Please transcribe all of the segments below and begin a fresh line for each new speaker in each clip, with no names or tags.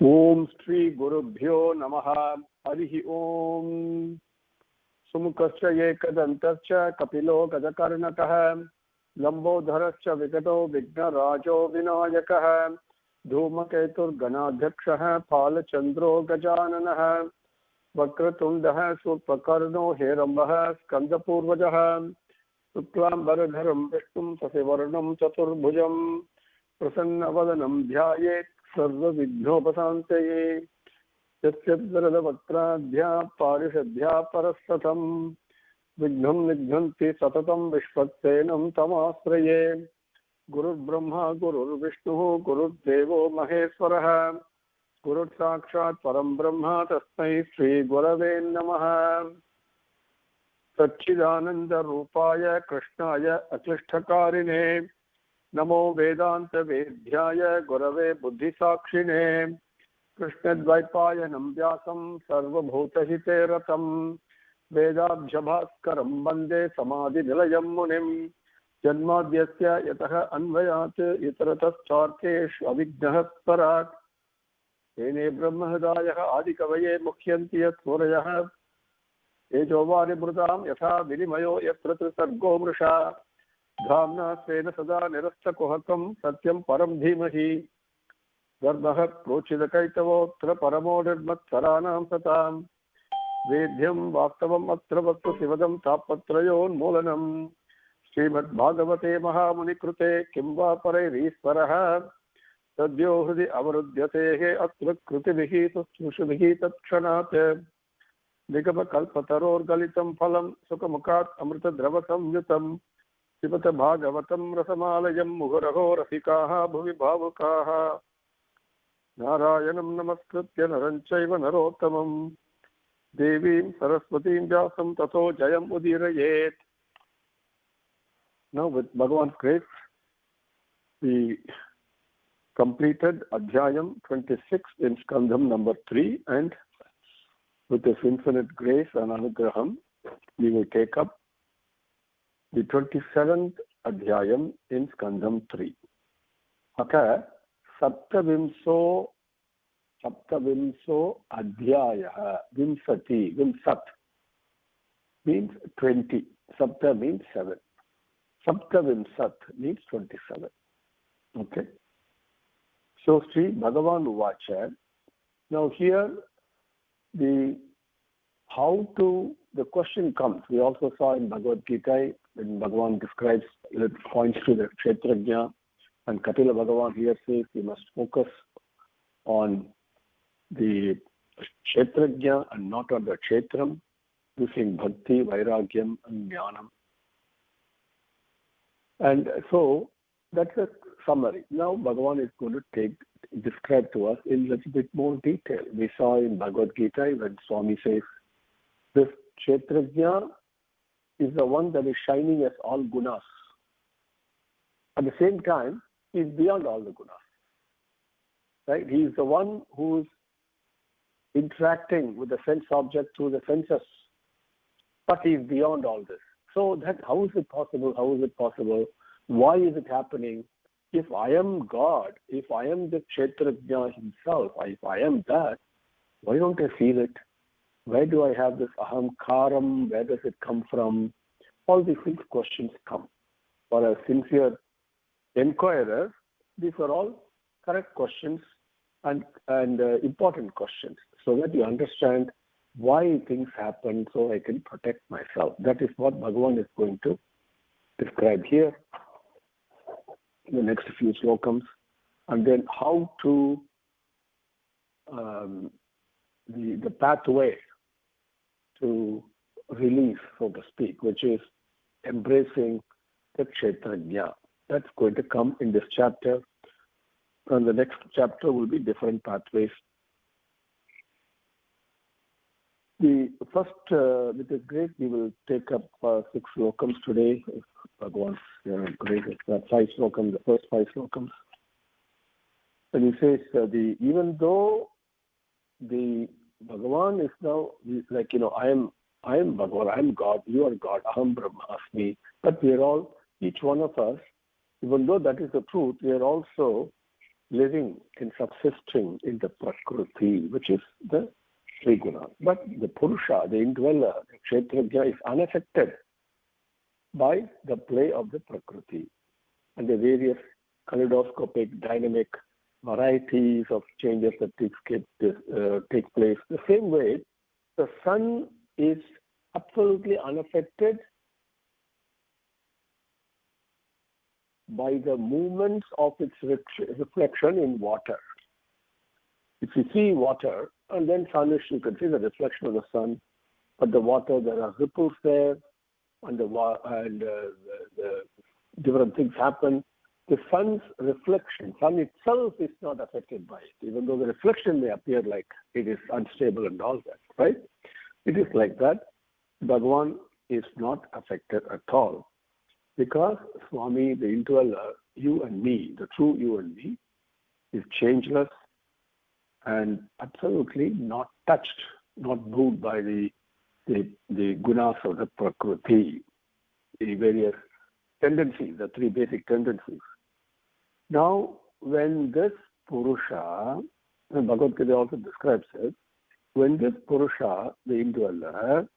ओम श्री गुरुभ्यो नमः। हरि ओम। सुमुखश्च एकदन्तश्च कपिलो गजकर्णकः लंबोदरश्च विगतो विघ्नराजो विनायकः धूमकेतुर्गणाध्यक्षः फालचन्द्रो गजाननः वक्रतुण्डः सूर्पकर्णो हेरम्बः स्कन्दपूर्वजः शुक्लाम्बरधरं विष्णुं शशिवर्णं चतुर्भुजं प्रसन्नवदनं ध्यायेत् सर्वविघ्नोपशान्तये। यस्य वरदवक्त्राद्या पारिषद्या परस्ततं विघ्नं निघ्नन्ति सततं विश्वक्सेनं तमाश्रये। गुरुर्ब्रह्मा गुरुर्विष्णुः गुरुर्देवो महेश्वरः गुरुर्साक्षात् परं ब्रह्म तस्मै श्रीगुरवे नमः। सच्चिदानन्दरूपाय कृष्णाय अक्लिष्टकारिणे नमो वेदान्तवेद्याय गुरवे बुद्धिसाक्षिणे कृष्णद्वैपायनं व्यासं सर्वभूतहिते रतं वेदाभ्यभास्करं वन्दे समाधिनिलयं मुनिं जन्माद्यस्य यतः अन्वयात् इतरतश्चार्थेषु अविघ्नः स्वराट् तेने ब्रह्महृदायः आदिकवये मुह्यन्ति यत्सूरयः तेजोवारिमृतां यथा विनिमयो यत्र त्रिसर्गो मृषा धाम्ना स्वेन सदा निरस्तकुहकं सत्यं परं धीमहि गर्भः प्रोचितकैतवोऽत्र परमो निर्मत्सराणां सतां वेद्यं वास्तवम् अत्र वस्तु शिवदं तापत्रयोन्मूलनं श्रीमद्भागवते महामुनिकृते किं वा परैरीश्वरः सद्यो हृदि अवरुध्यतेः अत्र कृतिभिः सुश्रुषुभिः तत्क्षणात् निगमकल्पतरोर्गलितं फलं सुखमुखात् अमृतद्रवसंयुतं पिबत भागवतं रसमालयं मुहुरहो रसिकाः भुवि भावुकाः नारायणं नमस्कृत्य नरं चैव नरोत्तमं देवीं सरस्वतीं व्यासं ततो जयम् उदीरयेत्. Now with Bhagavan's grace we completed Adhyayam 26 in Skandham number 3, and with His infinite grace and Anugraham we will take up the 27th Adhyayam in Skandham 3. Atha Saptavimso Adhyayah Vimsati Vimsat means 20. Sapta means 7. Saptavimsat means 27. Okay. So Sri Bhagavan Uvacha. Now here the question comes. We also saw in Bhagavad Gita when Bhagavan describes, it points to the Kshetrajna, and Kapila Bhagavan here says we must focus on the Kshetrajna and not on the Kshetram, using Bhakti, Vairagyam and Jnanam. And so that's a summary. Now Bhagavan is going to describe to us in a little bit more detail. We saw in Bhagavad Gita when Swami says, this Kshetrajna is the one that is shining as all gunas. At the same time, he is beyond all the gunas. Right? He is the one who is interacting with the sense object through the senses. But he is beyond all this. So how is it possible? How is it possible? Why is it happening? If I am God, if I am the Kshetrajna himself, if I am that, why don't I feel it? Where do I have this ahamkaram? Where does it come from? All these questions come. For a sincere inquirer, these are all correct questions and important questions, so that you understand why things happen, so I can protect myself. That is what Bhagavan is going to describe here in the next few slokams. And then how to the pathway to release, so to speak, which is embracing the Kshetrajna. That's going to come in this chapter, and the next chapter will be different pathways. The first, with His grace, we will take up 6 slokams today. If Bhagavan's grace, 5 slokams, the first 5 slokams. And he says, even though the Bhagavan is now like, I am Bhagavan, I am God, you are God, Aham Brahmasmi. But we are all, each one of us, even though that is the truth, we are also living and subsisting in the Prakriti, which is the three gunas. But the Purusha, the indweller, the Kshetrajna, is unaffected by the play of the Prakriti and the various kaleidoscopic, dynamic varieties of changes that take place. The same way, the sun is absolutely unaffected by the movements of its reflection in water. If you see water, and then sun is, you can see the reflection of the sun, but the water, there are ripples there, and the different things happen. The sun's reflection, sun itself is not affected by it, even though the reflection may appear like it is unstable and all that, right? It is like that. Bhagavan is not affected at all, because Swami, the indweller, you and me, the true you and me, is changeless and absolutely not touched, not moved by the gunas of the Prakriti, the various tendencies, the three basic tendencies. Now, when this Purusha, and Bhagavad Gita also describes it, when this Purusha, the indweller,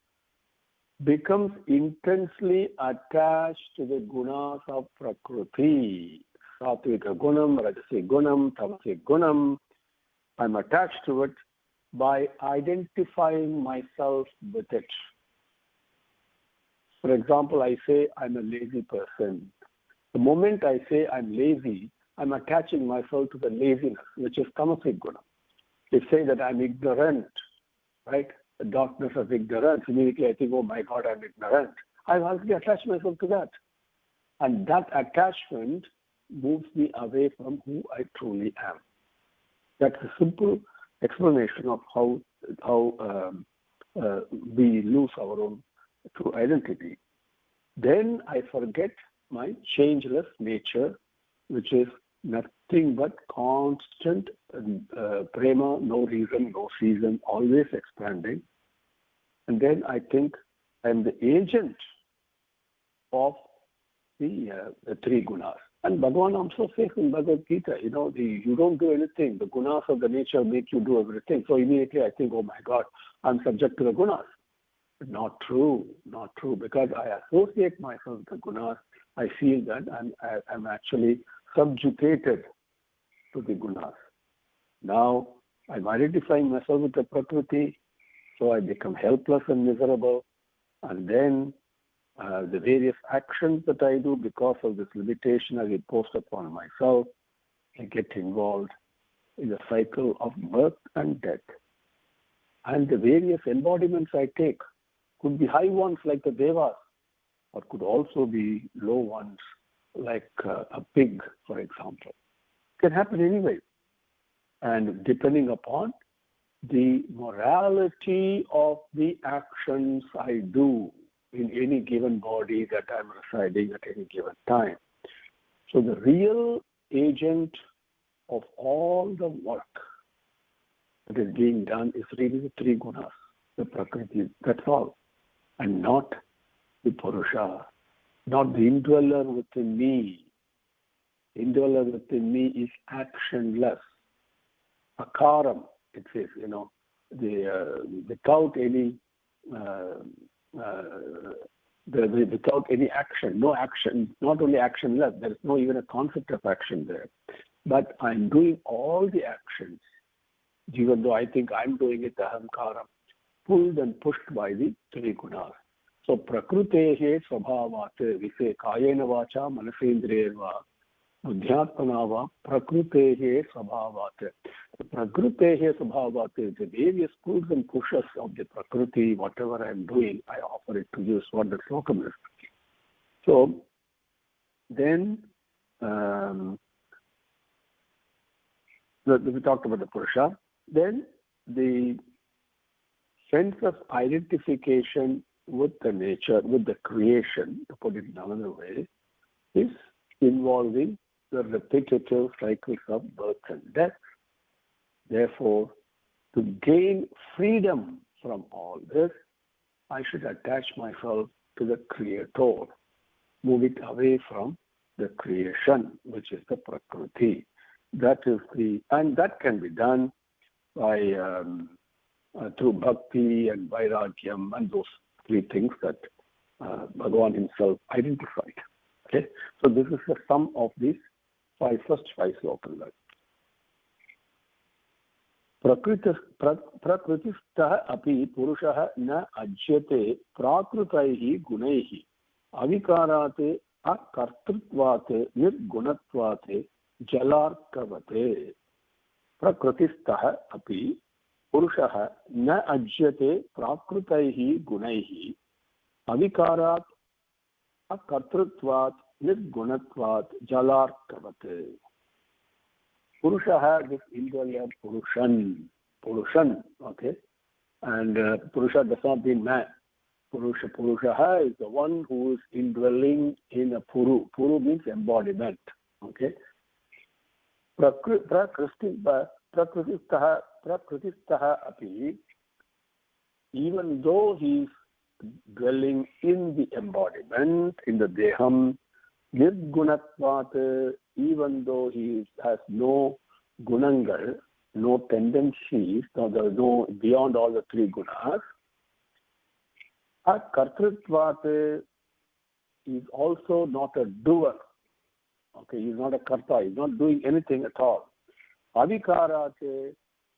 becomes intensely attached to the gunas of Prakriti, Satvika Gunam, Rajasi Gunam, Tamasi Gunam, I'm attached to it by identifying myself with it. For example, I say I'm a lazy person. The moment I say I'm lazy, I'm attaching myself to the laziness, which is Tamasic Guna. They say that I'm ignorant, right? The darkness of ignorance. Immediately I think, oh my God, I'm ignorant. I've already attached myself to that. And that attachment moves me away from who I truly am. That's a simple explanation of how we lose our own true identity. Then I forget my changeless nature, which is nothing but constant prema, no reason, no season, always expanding. And then I think I'm the agent of the three gunas. And Bhagavan also says in Bhagavad Gita, you don't do anything. The gunas of the nature make you do everything. So immediately I think, oh my God, I'm subject to the gunas. Not true, because I associate myself with the gunas. I feel that I'm actually subjugated to the gunas. Now I'm identifying myself with the Prakriti, so I become helpless and miserable, and then the various actions that I do because of this limitation I impose upon myself, I get involved in the cycle of birth and death. And the various embodiments I take could be high ones like the Devas, or could also be low ones like a pig, for example. It can happen anyway. And depending upon the morality of the actions I do in any given body that I'm residing at any given time. So the real agent of all the work that is being done is really the three gunas, the Prakriti, that's all. And not the Purusha, not the indweller within me. Indweller within me is actionless. Akaram, it says, without any without any action, no action, not only actionless, there is no even a concept of action there. But I'm doing all the actions, even though I think I'm doing it, ahamkaram, pulled and pushed by the three gunas. So prakrutehe svabhavat vise kayena vacha manasendriyeva buddhyatmanava prakrutehe svabhavat. The prakrutehe svabhavat, the various pulls and pushes of the prakriti, whatever I'm doing, I offer it to you, is what the slokam is. So then we talked about the Purusha. Then the sense of identification with the nature, with the creation, to put it in another way, is involving the repetitive cycles of birth and death. Therefore, to gain freedom from all this, I should attach myself to the Creator, move it away from the creation, which is the Prakriti. That is and that can be done by through bhakti and vairagyam and those three things that Bhagavan himself identified. Okay, so this is the sum of these first five slokas. प्रकृतिस्थः अपि पुरुषः न अज्यते प्राकृतैः गुणैः अविकारात् अकर्तृत्वात् निर्गुणत्वात् जलार्कवत् प्रकृतिस्थः अपि पुरुषः न अज्यते प्राकृतैः गुणैः अविकारात् अकर्तृत्वात् निर्गुणत्वात् जलार्कवत्. Purusha, this indwelling Purushan, okay, and Purusha does not mean man. Purusha is the one who is indwelling in a Puru. Puru means embodiment, okay. Prakritistaha api, even though he is dwelling in the embodiment, in the Deham, Nirgunatvat, even though he has no gunangal, no tendencies, no beyond all the three gunas, Kartritvat is also not a doer. Okay, he is not a karta, he is not doing anything at all. Avikarat, it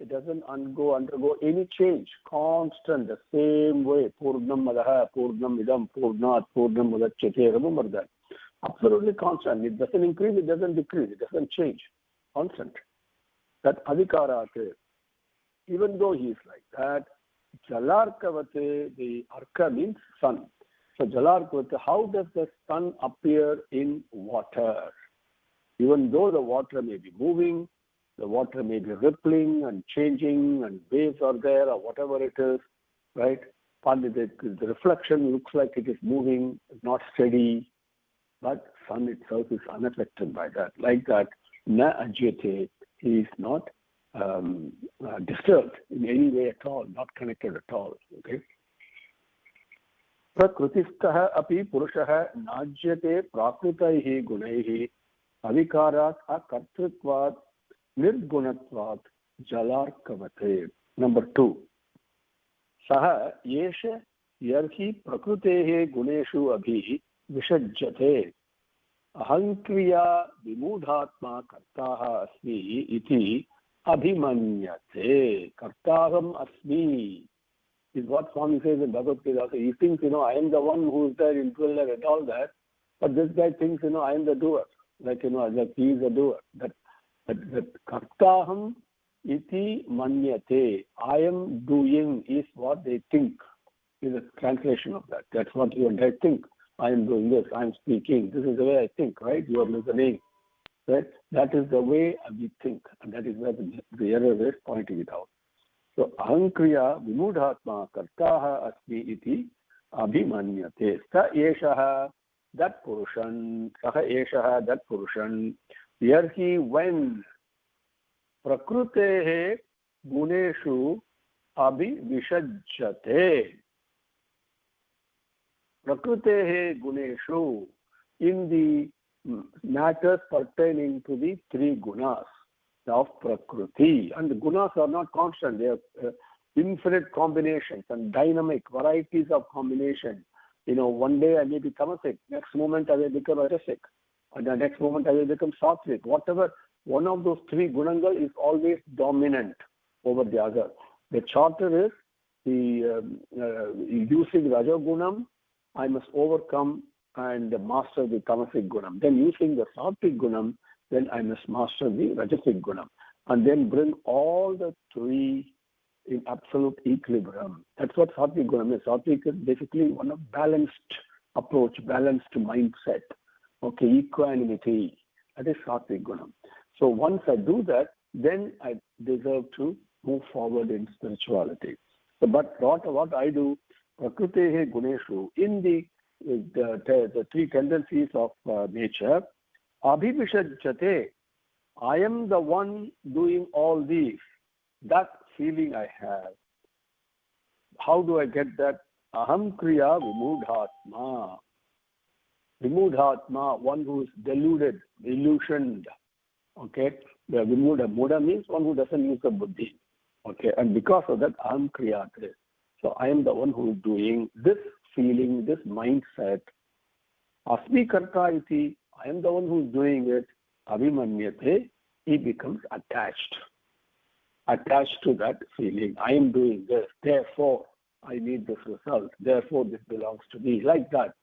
doesn't undergo any change, constant, the same way. Purnam madaha, Purnam idam, Purnat, Purnam mudachyate, remember that. Absolutely constant. It doesn't increase, it doesn't decrease, it doesn't change. Constant. That avikarat, even though he is like that, Jalarkavate, the arka means sun. So Jalarkavate, how does the sun appear in water? Even though the water may be moving, the water may be rippling and changing and waves are there or whatever it is, right? Partly the reflection looks like it is moving, not steady, but sun itself is unaffected by that. Like that, na ajyate, he is not disturbed in any way at all, not connected at all. Okay. Prakritistaha api purushaha najyate prakritaihi gunaihi avikarat akartritvat nirgunatvat jalarkavate. Number 2. Saha yesha yarhi prakrutehe guneshu abhi vishajyate ahankriya vimudhatma kartaha asmi iti abhimanyate. Kartaham asmi is what Swami says in Bhagavad Gita. He thinks, I am the one who is there, indweller and all that, but this guy thinks, I am the doer. Like he is a doer. That kartaham iti manyate. I am doing is what they think. Is a translation of that. That's what you and I think. I am doing this. I am speaking. This is the way I think, right? You are listening. Right? That is the way we think. And that is where the error is pointing it out. So, ahankriya vimudhatma kartaha asmi iti abhimanyate. Sa eshaha, that Purushan, saha eshaha, that Purushan, yarhi when prakrutehe guneshu abhivishajyate. Prakrutehe guneshu, in the matters pertaining to the three gunas of Prakriti. And the gunas are not constant, they are infinite combinations and dynamic varieties of combination. One day I may be tamasic, next moment I will become rajasic, and the next moment I will become sattvic. Whatever, one of those three gunangal is always dominant over the other. The charter is using Rajagunam, I must overcome and master the tamasic gunam. Then using the sattvic gunam, then I must master the rajasic gunam. And then bring all the three in absolute equilibrium. That's what sattvic gunam is. Sattvic is basically one of balanced approach, balanced mindset. Okay, equanimity. That is sattvic gunam. So once I do that, then I deserve to move forward in spirituality. So, but what I do, Prakritehe Guneshu, in the three tendencies of nature, Abhivishajyate, I am the one doing all these. That feeling I have. How do I get that? Aham Kriya Vimudhatma. Vimudhatma, one who is deluded, illusioned. Okay? The Muda means one who doesn't use the buddhi. Okay, and because of that, I'm Kriyate. So I am the one who is doing this feeling, this mindset. Asmi Karta iti, I am the one who is doing it. Abhimanyate, he becomes attached to that feeling. I am doing this, therefore I need this result, therefore this belongs to me, like that.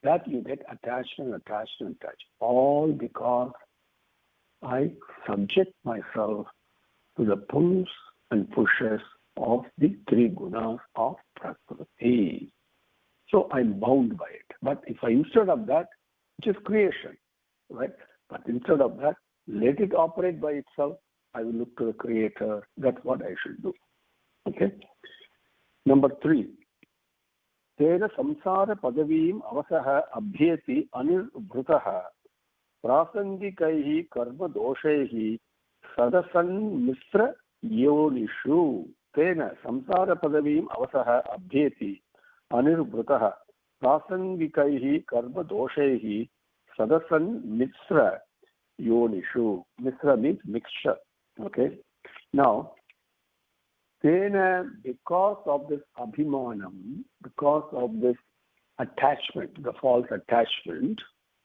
That you get attached and attached and attached. All because I subject myself to the pulls and pushes of the three gunas of Prakriti. So I'm bound by it. But if I, instead of that, which is creation, right? But instead of that, let it operate by itself. I will look to the Creator. That's what I should do. Okay? Number 3. Tena samsara padavim avasaha abhyeti anirbhrutaha prasangikaihi karma doshehi sadasan misra yonishu. Tena samsara padavim avasaha abhyeti anirbhrutaha prasangikaihi karma doshehi sadasan misra yonishu. Misra means mixture. Okay? Now, Tena, because of this abhimanam, because of this attachment, the false attachment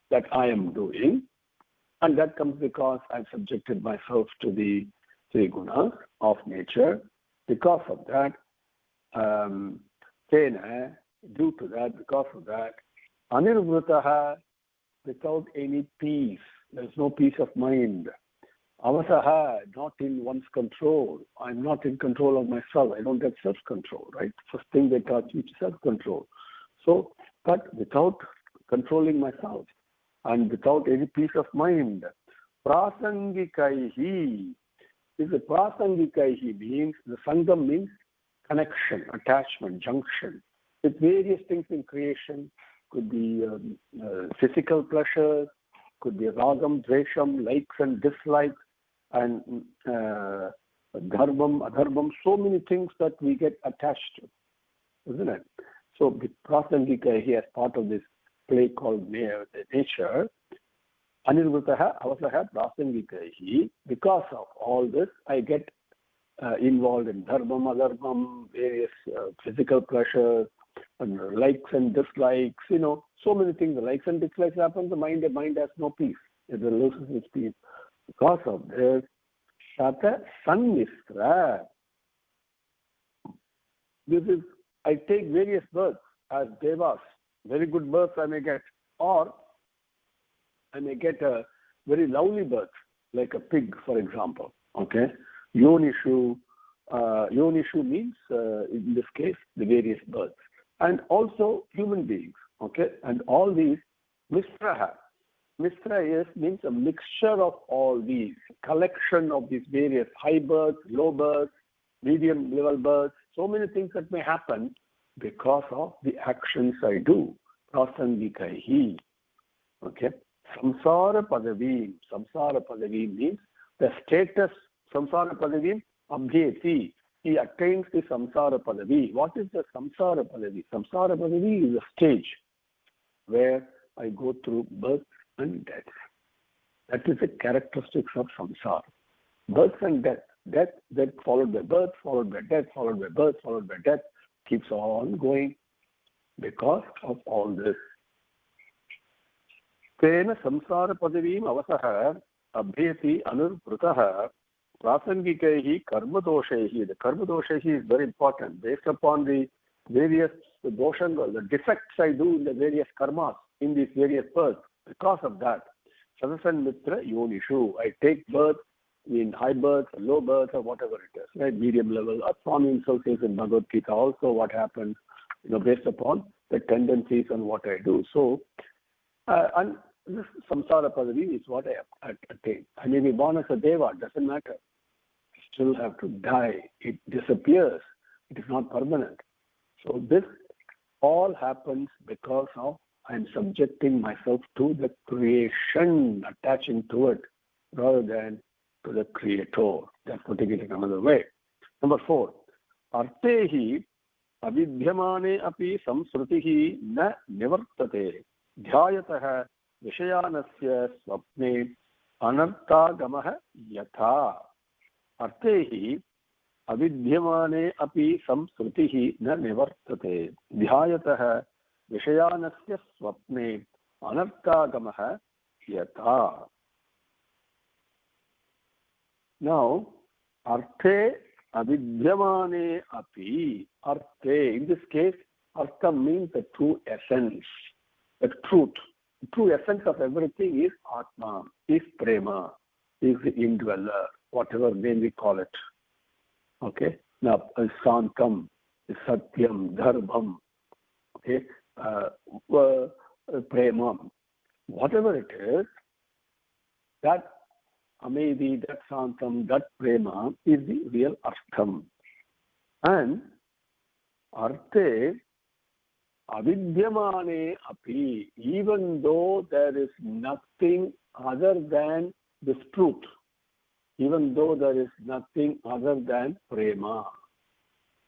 that I am doing, and that comes because I've subjected myself to the three gunas of nature. Because of that, Tena, due to that, because of that, anirvrutaha, without any peace, there's no peace of mind. Avasaha, not in one's control. I'm not in control of myself. I don't have self-control, right? First thing they taught you is self-control. So, but without controlling myself and without any peace of mind, prasangikaihi. If the prasangikaihi means, the sangam means connection, attachment, junction. With various things in creation, could be physical pleasures, could be ragam, dvesham, likes and dislikes, and dharmam, adharmam, so many things that we get attached to, isn't it? So the prasangikaihi, as part of this play called nature, anirvrutaha avasaha prasangikaihi, because of all this, I get involved in dharmam, adharmam, various physical pleasures, and likes and dislikes, so many things. The likes and dislikes happen, the mind has no peace. It loses its peace. Because of this, Shata Sanmistra. This is, I take various births as devas. Very good births I may get. Or I may get a very lovely birth, like a pig, for example. Okay? Yonishu. Yonishu means, in this case, the various births. And also human beings. Okay? And all these, Misraha. Misra means a mixture of all these, collection of these various high births, low births, medium level births, so many things that may happen because of the actions I do. Prasangikaihi. Okay? Samsara padavim. Samsara padavim means the status. Samsara padavim abhyeti. He attains the samsara padavi. What is the samsara padavi? Samsara padavi is a stage where I go through birth and death. That is the characteristics of samsara. Birth and death. Death followed by birth, followed by death, followed by birth, followed by death. Keeps on going because of all this. Tena samsara padavim avasaha abhyeti anurvrutaha prasangikaihi karma doshehi. The karma doshehi is very important. Based upon the various doshangas, the defects I do in the various karmas, in these various births, because of that, Sadasan Mitra Yonishu, I take birth in high birth, low birth, or whatever it is, right? Medium level. Swami himself says in Bhagavad Gita also what happens, based upon the tendencies and what I do. So, and this samsara padavi is what I attain. I may be born as a deva, doesn't matter. I still have to die. It disappears. It is not permanent. So this all happens because of I'm subjecting myself to the creation, attaching to it, rather than to the Creator. That's putting it in another way. Number 4. Artehi avidhyamane api samsrutihi na nivartate dhyayataha vishayanasya swapne anarthagamaha yatha. Arthehi avidyamane api samsrutihi na nivartate. Dhyayatah vishayanasya swapne anarthagamaha yatha. Now, arthe avidyamane api. Arthe, in this case, artha means the true essence, the truth. The true essence of everything is Atma, is Prema, is the indweller, whatever name we call it. Okay? Now, Santam, Satyam, Dharmam, okay? Premam. Whatever it is, that maybe that Santam, that Prema is the real Artham. And Arthe avidyamane api, even though there is nothing other than this truth, even though there is nothing other than Prema,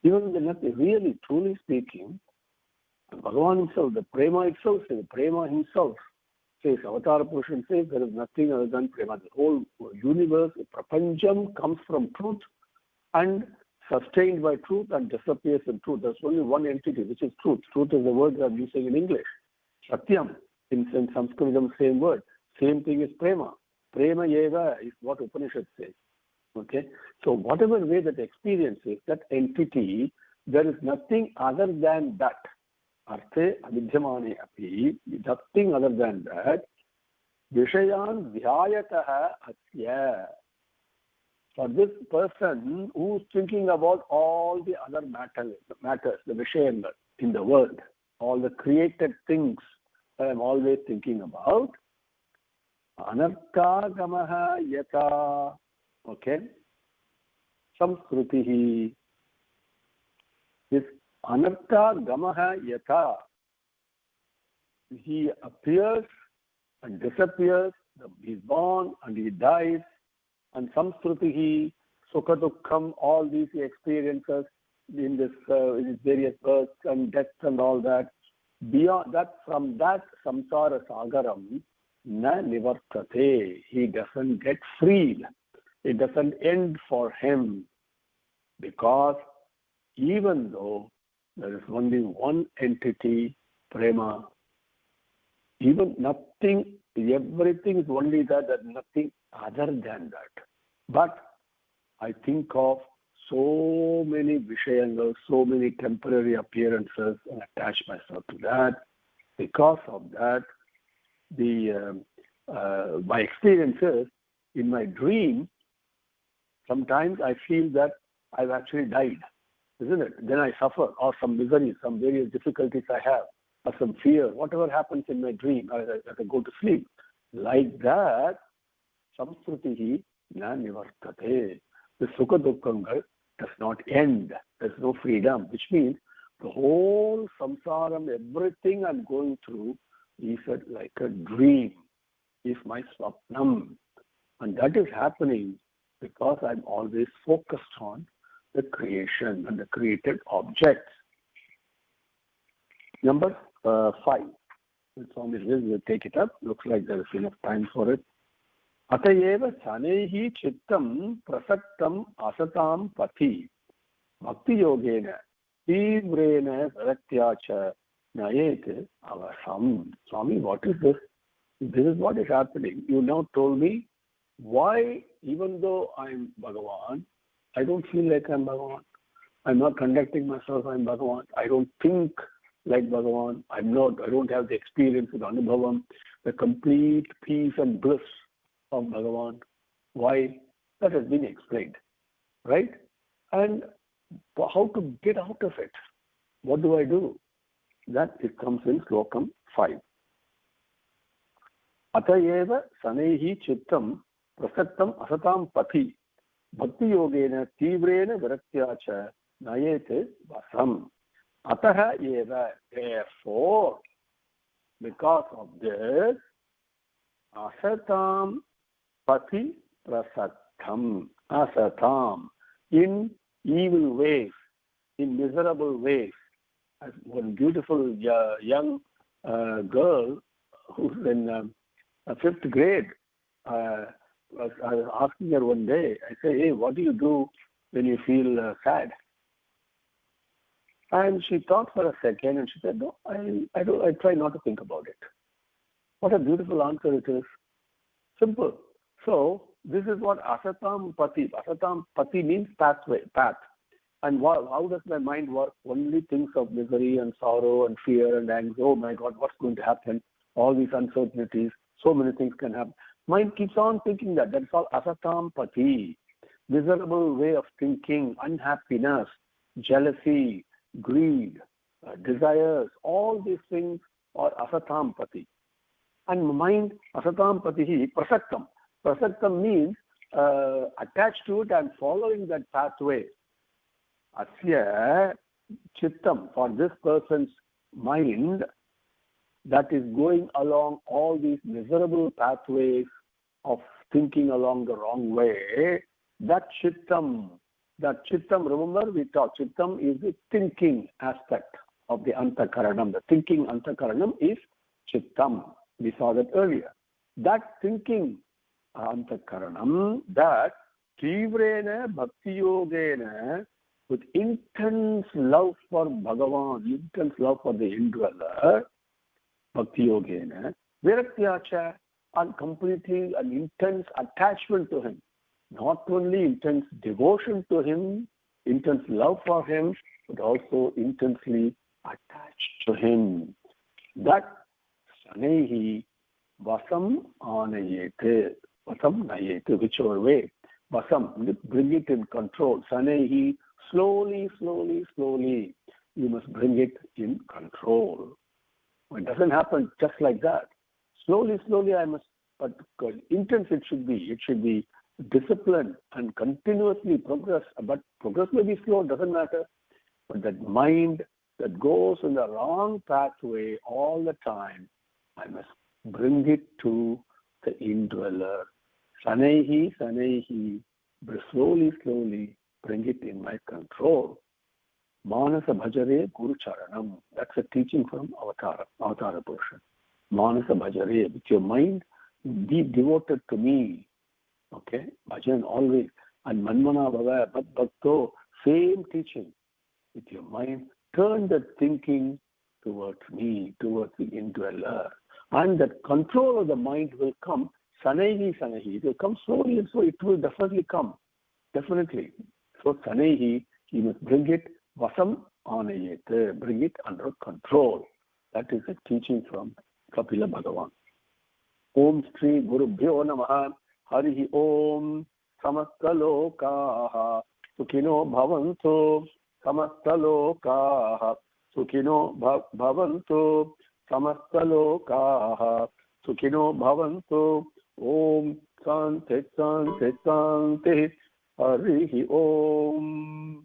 even though nothing, really, truly speaking, Bhagavan himself, the Prema itself says, Prema himself says, Avatar Purushan says, there is nothing other than Prema. The whole universe, the Prapancham comes from truth and sustained by truth and disappears in truth. There's only one entity, which is truth. Truth is the word I'm using in English. Satyam, in Sanskritam, same word. Same thing is Prema. Prema eva is what Upanishad says. Okay? So whatever way that experience is, that entity, there is nothing other than that. Arthe avidyamane api, nothing other than that. Vishayan dhyayataha asya. For this person who's thinking about all the other matters, the Vishayangas in the world, all the created things that I'm always thinking about, anarthagamaha yata, okay, samsrutihi. This anarthagamaha yata, he appears and disappears, he's born and he dies, and samsrutihi, sukha dukkham, all these experiences in this in his various births and deaths and all that, beyond that, from that samsara sagaram, na nivartate, he doesn't get freed. It doesn't end for him, because even though there is only one entity, Prema, even nothing, everything is only that, there's nothing other than that. But I think of so many Vishayangas, so many temporary appearances, and attach myself to that. Because of that, my experiences in my dream, sometimes I feel that I've actually died, isn't it? Then I suffer, or some misery, some various difficulties I have, or some fear, whatever happens in my dream as I go to sleep. Like that, samsrutihi na nivartate. The sukha dukkhangal does not end. There's no freedom, which means the whole samsaram, everything I'm going through, is like a dream, is my swapnam. And that is happening because I'm always focused on the creation and the created objects. Number 5. Swami will take it up. Looks like there is enough time for it. Atayeva chanehi chittam prasaktam asatam pati bhakti yogena tivrena viratyacha nayet avasam. Swami, what is this? This is what is happening. You now told me why, even though I'm Bhagavan, I don't feel like I'm Bhagavan. I'm not conducting myself, I'm Bhagavan. I don't think like Bhagavan. I don't have the experience with Anubhavam, the complete peace and bliss of Bhagavan. Why? That has been explained. Right? And how to get out of it? What do I do? That it comes in Slokam 5. Atayeva sanehi chittam prasaktam asatam pati bhakti yogena tivrena viratyacha nayete vasam. Ataha eva, therefore, because of this, asatam pati prasaktam, asatam, in evil ways, in miserable ways. As one beautiful young girl who's in 5th grade, I was asking her one day, I say, hey, what do you do when you feel sad? And she thought for a second and she said, no, I try not to think about it. What a beautiful answer it is. Simple. So this is what asatam pati. Asatam pati means path. And how does my mind work? Only thinks of misery and sorrow and fear and anxiety. Oh my God, what's going to happen? All these uncertainties. So many things can happen. Mind keeps on thinking that. That's all asatam pati. Miserable way of thinking, unhappiness, jealousy, greed, desires. All these things are asatam pati. And mind, asatam pati, prasaktam. Prasaktam means attached to it and following that pathway. Asya chittam, for this person's mind that is going along all these miserable pathways of thinking along the wrong way, that chittam, remember we talked, chittam is the thinking aspect of the antakaranam. The thinking antakaranam is chittam. We saw that earlier. That thinking antakaranam, that tivrena bhakti yogena, with intense love for Bhagavan, intense love for the indweller, bhakti yogena, viraktiyacha, and completely an intense attachment to him. Not only intense devotion to him, intense love for him, but also intensely attached to him. That sanehi vasam anayete, vasam nayete, whichever way. Vasam, bring it in control. Sanehi, slowly, you must bring it in control. It doesn't happen just like that. Slowly, I must, but intense it should be. It should be disciplined and continuously progress. But progress may be slow, doesn't matter. But that mind that goes in the wrong pathway all the time, I must bring it to the indweller. Sanehi, slowly, bring it in my control. Manasa bhajare guru charanam. That's a teaching from Avatara portion. Manasa bhajare, with your mind, be devoted to me. Okay? Bhajan always. And manmana bhava, bhat bhakto, same teaching. With your mind, turn that thinking towards me, towards the indweller. And that control of the mind will come. Sanehi. It will come slowly and slowly. It will definitely come. Definitely. So sanehi, you must bring it vasam anayete, bring it under control. That is a teaching from Kapila Bhagavan. Om Shri Gurubhyo Namaha. Harihi Om. Samasta lokaha sukhino bhavanto. Samasta lokaha sukhino bhavanto. Samasta lokaha sukhino bhavanto. Om Shanti. Harihi Om.